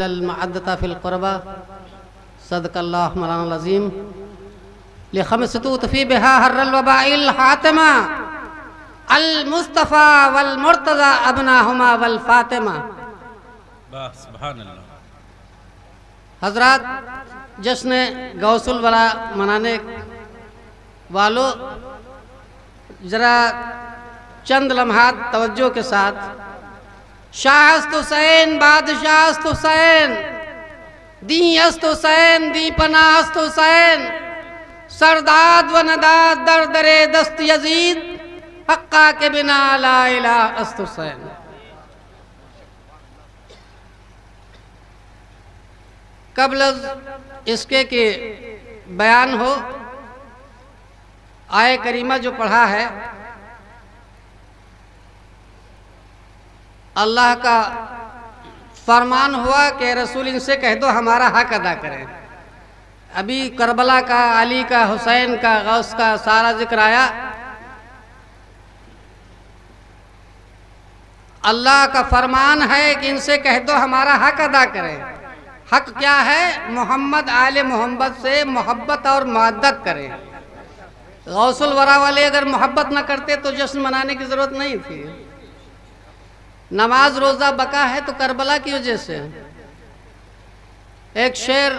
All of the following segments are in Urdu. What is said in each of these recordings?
المعدة في القربى صدق الله مولانا العظيم لخمس توطفي بها حر الوباء الحاتمة المصطفى والمرتضى ابناهما والفاطمہ. سبحان اللہ. حضرات، جشن غوث الورا منانے والوں، ذرا چند لمحات توجہ کے ساتھ. شاہ است حسین، بادشاہ است حسین، دین است حسین، دی پناہ است حسین، سرداد و نداد در در دست یزید، حقا کے بنا لا الہ است حسین. قبل از اس کے کہ بیان ہو، آیہ کریمہ جو پڑھا ہے، اللہ کا فرمان ہوا کہ رسول ان سے کہہ دو ہمارا حق ادا کریں. ابھی کربلا کا، علی کا، حسین کا، غوث کا سارا ذکر آیا. اللہ کا فرمان ہے کہ ان سے کہہ دو ہمارا حق ادا کریں. حق کیا ہے؟ محمد آل محمد سے محبت اور معدت کریں. غوث الورا والے اگر محبت نہ کرتے تو جشن منانے کی ضرورت نہیں تھی. نماز روزہ بقا ہے تو کربلا کی وجہ سے. ایک شعر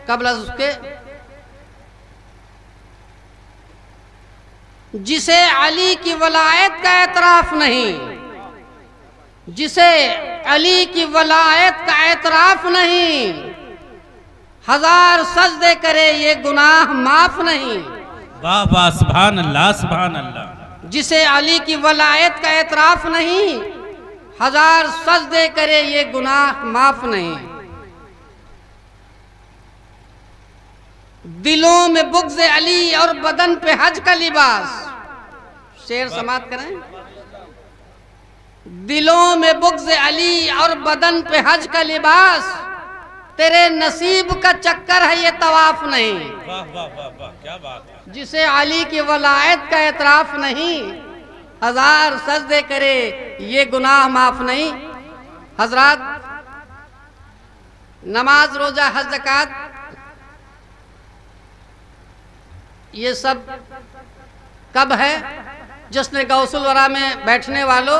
قبل از اس کے: جسے علی کی ولایت کا اعتراف نہیں، جسے علی کی ولایت کا اعتراف نہیں، ہزار سجدے کرے یہ گناہ معاف نہیں. واہ واہ، سبحان اللہ سبحان اللہ. جسے علی کی ولایت کا اعتراف نہیں، ہزار سجدے کرے یہ گناہ معاف نہیں. دلوں میں بغض علی اور بدن پہ حج کا لباس. شعر سماعت کریں. دلوں میں بغض علی اور بدن پہ حج کا لباس، تیرے نصیب کا چکر ہے یہ طواف نہیں. واہ واہ واہ واہ، کیا بات ہے. جسے علی کی ولایت کا اعتراف نہیں، ہزار سجدے کرے یہ گناہ معاف نہیں. حضرات، نماز روزہ حج زکوٰۃ یہ سب کب ہے؟ جشن غوث الورا میں بیٹھنے والوں،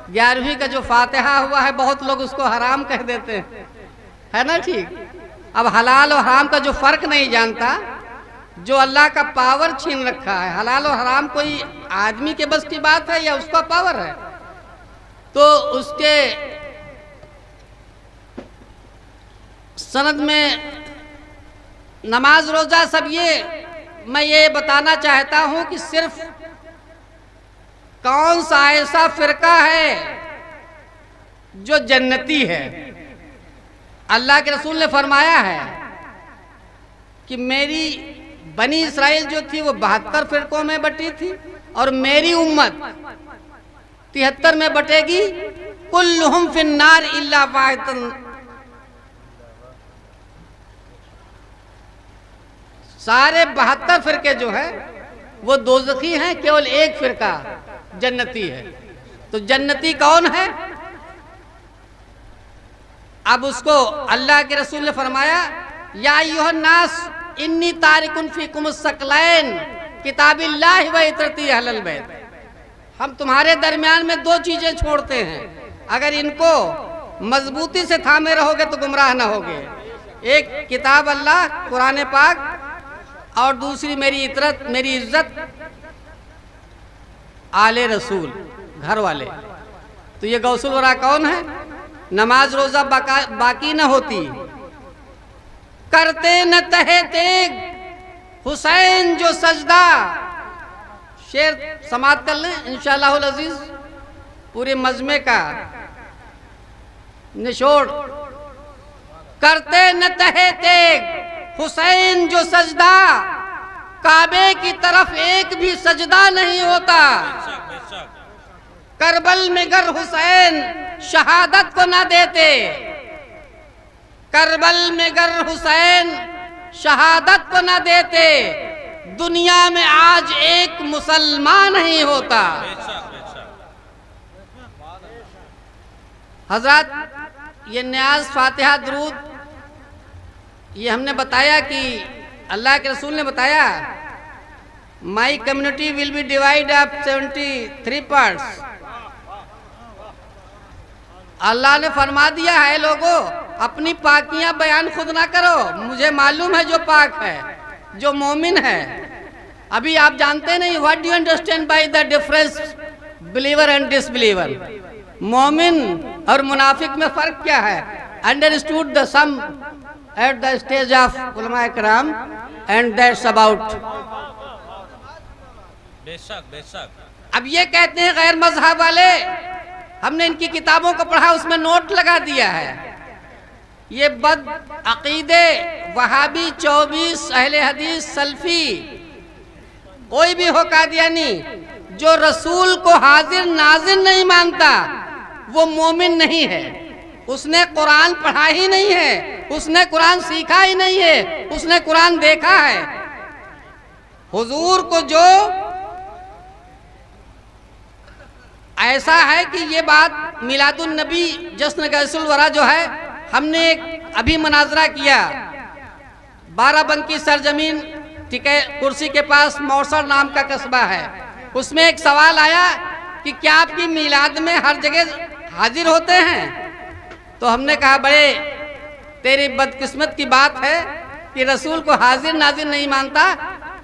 11ویں کا جو فاتحہ ہوا ہے بہت لوگ اس کو حرام کہہ دیتے ہیں، ہے نا؟ ٹھیک. اب حلال و حرام کا جو فرق نہیں جانتا، جو اللہ کا پاور چھین رکھا ہے. حلال و حرام کوئی آدمی کے بس کی بات ہے یا اس کا پاور ہے؟ تو اس کے سند میں نماز روزہ سب میں یہ بتانا چاہتا ہوں کہ صرف کون سا ایسا فرقہ ہے جو جنتی ہے. اللہ کے رسول نے فرمایا ہے کہ میری بنی اسرائیل جو تھی وہ 72 فرقوں میں بٹی تھی، اور میری امت 73 میں بٹے گی. کلہم فی النار الا واحدا. سارے 72 فرقے جو ہیں وہ دوزخی ہیں، کیول ایک فرقہ جنتی ہے. تو جنتی کون ہے؟ اب اس کو اللہ کے رسول نے فرمایا: یا ایھا الناس انی تارک فیکم الثقلین کتاب اللہ و عطرتی اہل البیت. ہم تمہارے درمیان میں 2 چیزیں چھوڑتے ہیں، اگر ان کو مضبوطی سے تھامے رہو گے تو گمراہ نہ ہوگے. ایک کتاب اللہ قرآن پاک، اور دوسری میری عطرت، میری عزت، آل رسول، گھر والے. تو یہ غوث الورا کون ہے؟ نماز روزہ باقی نہ ہوتی، کرتے نہ تہے تیگ حسین جو سجدہ. شعر سماعت کر لیں انشاءاللہ العزیز، پورے مجمع کا نچوڑ. کرتے نہ تہے تیگ حسین جو سجدہ، کعبے کی طرف ایک بھی سجدہ نہیں ہوتا. کربل میں گر حسین شہادت کو نہ دیتے، کربل میں گر حسین شہادت کو نہ دیتے، دنیا میں آج ایک مسلمان نہیں ہوتا. حضرات، یہ نیاز فاتحہ درود یہ ہم نے بتایا کہ اللہ کے رسول نے بتایا my community will be divide up 73 parts. اللہ نے فرما دیا ہے لوگوں اپنی پاکیاں بیان خود نہ کرو, مجھے معلوم ہے جو پاک ہے جو مومن ہے. ابھی آپ جانتے نہیں what do you understand by the difference believer and disbeliever. مومن اور منافق میں فرق کیا ہے. understood the sum at the stage of علماء کرام and that's about. بے شک بے شک. اب یہ کہتے ہیں غیر مذہب والے ہم نے ان کی کتابوں کو پڑھا اس میں نوٹ لگا دیا ہے. یہ بد عقیدے وہابی 24 اہل حدیث سلفی کوئی بھی ہو قادیانی جو رسول کو حاضر ناظر نہیں مانتا وہ مومن نہیں ہے. اس نے قرآن پڑھا ہی نہیں ہے, اس نے قرآن سیکھا ہی نہیں ہے, اس نے قرآن دیکھا ہے. حضور کو جو ایسا ہے کہ یہ بات میلاد النبی جشن غوث الورا جو ہے ہم نے ایک ابھی مناظرہ کیا 12 بنکی سرزمین کرسی کے پاس موصل نام کا قصبہ ہے. اس میں ایک سوال آیا کہ کیا آپ کی میلاد میں ہر جگہ حاضر ہوتے ہیں؟ تو ہم نے کہا بڑے تیری بدقسمت کی بات ہے کہ رسول کو حاضر ناظر نہیں مانتا,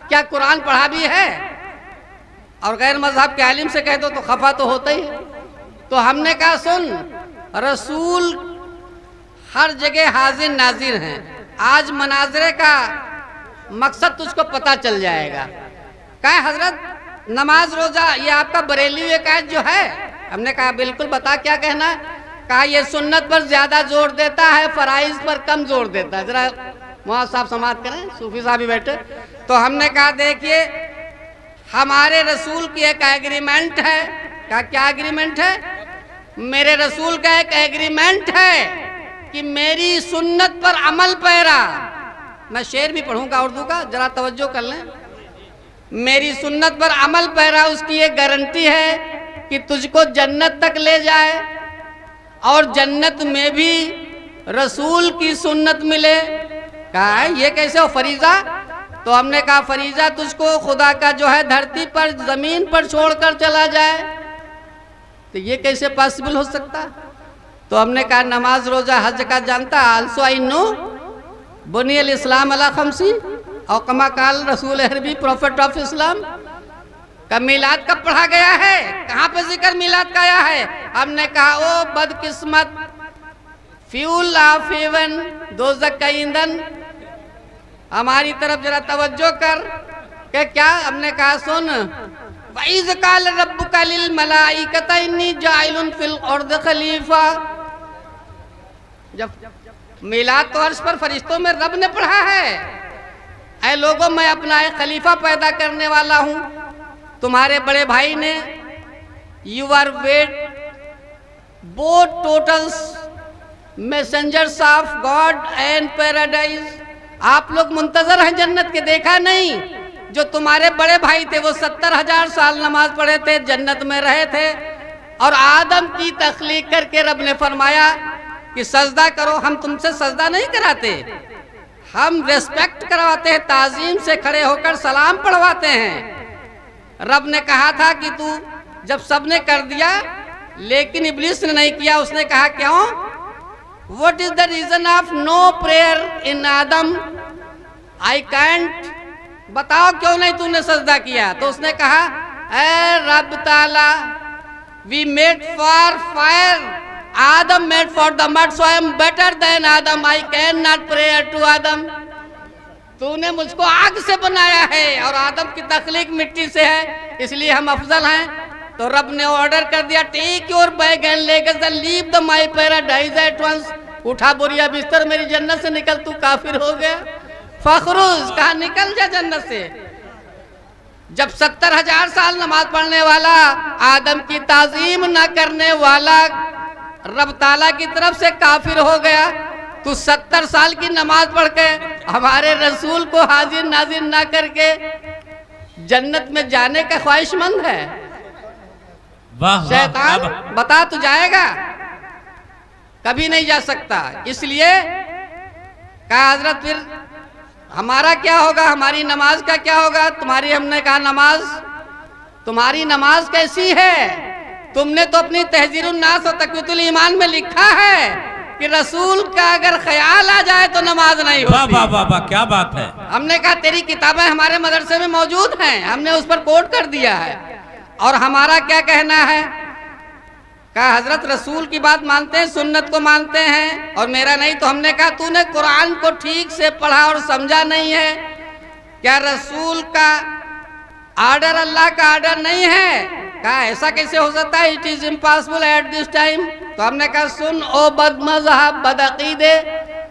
کیا قرآن پڑھا بھی ہے؟ اور غیر مذہب کے عالم سے کہہ دو تو خفا تو ہوتا ہی ہے. تو ہم نے کہا سن رسول ہر جگہ حاضر ناظر ہیں. آج مناظرے کا مقصد تجھ کو پتا چل جائے گا. کہا حضرت نماز روزہ یہ آپ کا بریلوی عقائد جو ہے. ہم نے کہا بالکل بتا کیا کہنا. کہا یہ سنت پر زیادہ زور دیتا ہے فرائض پر کم زور دیتا ہے. ذرا معاذ صاحب سماعت کریں, صوفی صاحب بھی بیٹھے. تو ہم نے کہا دیکھیے ہمارے رسول کی ایک ایگریمنٹ ہے. کہا کیا ایگریمنٹ ہے؟ میرے رسول کا ایک ایگریمنٹ ہے کہ میری سنت پر عمل پیرا. میں شعر بھی پڑھوں گا اردو کا, ذرا توجہ کر لیں. میری سنت پر عمل پیرا اس کی ایک گارنٹی ہے کہ تجھ کو جنت تک لے جائے اور جنت میں بھی رسول کی سنت ملے. کہا ہے یہ کیسے ہو فریضہ؟ تو ہم نے کہا فریضہ تجھ کو خدا کا جو ہے دھرتی پر زمین پر چھوڑ کر چلا جائے تو یہ کیسے پاسبل ہو سکتا؟ تو ہم نے کہا نماز روزہ حج کا جانتا. also I know بنی الاسلام علی خمسی اور کما قال رسول عربی پروفیٹ آف اسلام. کا میلاد کب پڑھا گیا ہے؟ کہاں پہ ذکر میلاد کا آیا ہے؟ ہم نے کہا او بدقسمت فیول آف ہیون دوزخ کا ایندھن. ہماری طرف ذرا توجہ کر کہ کیا. ہم نے کہا سن وَإِذْ قَالَ رَبُّكَ لِلْمَلَائِكَةِ إِنِّي جَاعِلٌ فِي الْأَرْضِ خَلِيفَةً. جب میلاد تو عرش پر فرشتوں میں رب نے پڑھا ہے اے لوگوں میں اپنا ایک خلیفہ پیدا کرنے والا ہوں. تمہارے بڑے بھائی نے you are wait both totals messengers of God and paradise. آپ لوگ منتظر ہیں جنت کے, دیکھا نہیں؟ جو تمہارے بڑے بھائی تھے وہ 70,000 سال نماز پڑھے تھے, جنت میں رہے تھے. اور آدم کی تخلیق کر کے رب نے فرمایا کہ سجدہ کرو. ہم تم سے سجدہ نہیں کراتے, ہم ریسپیکٹ کرواتے ہیں, تعظیم سے کھڑے ہو کر سلام پڑھواتے ہیں. رب نے کہا تھا کہ تو جب سب نے کر دیا لیکن ابلیس نے نہیں کیا. اس نے کہا کیوں؟ What is the reason of no prayer in Adam? I can't. بتاؤ کیوں نہیں تو نے سجدہ کیا؟ تو اس نے کہا اے رب تعالی we made for fire, Adam made for the mud, so I am better than Adam. I cannot pray to Adam. تو نے مجھ کو آگ سے بنایا ہے اور آدم کی تخلیق مٹی سے ہے, اس لیے ہم افضل ہیں. تو رب نے آرڈر کر دیا take your bag and legs and leave the my paradise at once. اٹھا بوریا بستر میری جنت سے نکل, تو کافر ہو گیا. فخروز کہا نکل جا جنت سے. جب 70,000 سال نماز پڑھنے والا آدم کی تعظیم نہ کرنے والا رب تعالیٰ کی طرف سے کافر ہو گیا, تو 70 سال کی نماز پڑھ کے ہمارے رسول کو حاضر ناظر نہ کر کے جنت میں جانے کا خواہش مند ہے. شیطان بتا تو جائے گا. کبھی نہیں جا سکتا. اس لیے کہا حضرت پھر ہمارا کیا ہوگا, ہماری نماز کا کیا ہوگا؟ تمہاری, ہم نے کہا نماز, تمہاری نماز کیسی ہے؟ تم نے تو اپنی تحذیر الناس و تقویۃ الایمان میں لکھا ہے کہ رسول کا اگر خیال آ جائے تو نماز نہیں ہوتی. واہ واہ واہ کیا بات ہے. ہم نے کہا تیری کتابیں ہمارے مدرسے میں موجود ہیں, ہم نے اس پر کوٹ کر دیا ہے, اور ہمارا کیا کہنا ہے؟ کہا حضرت رسول کی بات مانتے ہیں, سنت کو مانتے ہیں, اور میرا نہیں. تو ہم نے کہا تو نے قرآن کو ٹھیک سے پڑھا اور سمجھا نہیں ہے کیا؟ رسول کا آرڈر اللہ کا آرڈر نہیں ہے. کہا ایسا کیسے ہو سکتا ہے؟ It is impossible at this time. تو ہم نے کہا سن او بد مذہب بد عقیدے,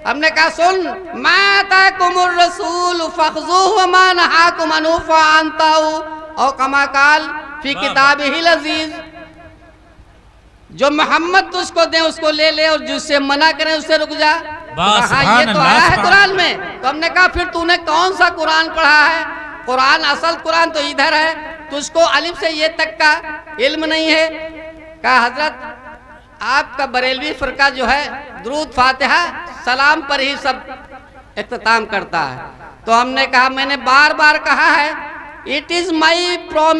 ہم نے کہا سن, ما آتاکم الرسول فخذوہ وما نہاکم عنہ فانتہوا, او کما قال فی کتابہ العزیز. جو محمد تجھ کو دیں اس کو لے لے, اور جس سے منع کریں اس سے رک جا. ہاں یہ تو آیا ہے قرآن میں. تو ہم نے کہا پھر تو نے کون سا قرآن پڑھا ہے؟ قرآن, اصل قرآن تو ادھر ہے, تجھ کو الف سے یہ تک کا علم نہیں ہے. کہا حضرت آپ کا بریلوی فرقہ جو ہے درود فاتحہ سلام پر ہی سب اختتام کرتا ہے. تو ہم نے کہا, میں نے بار بار کہا ہے, اٹ از مائی پرومس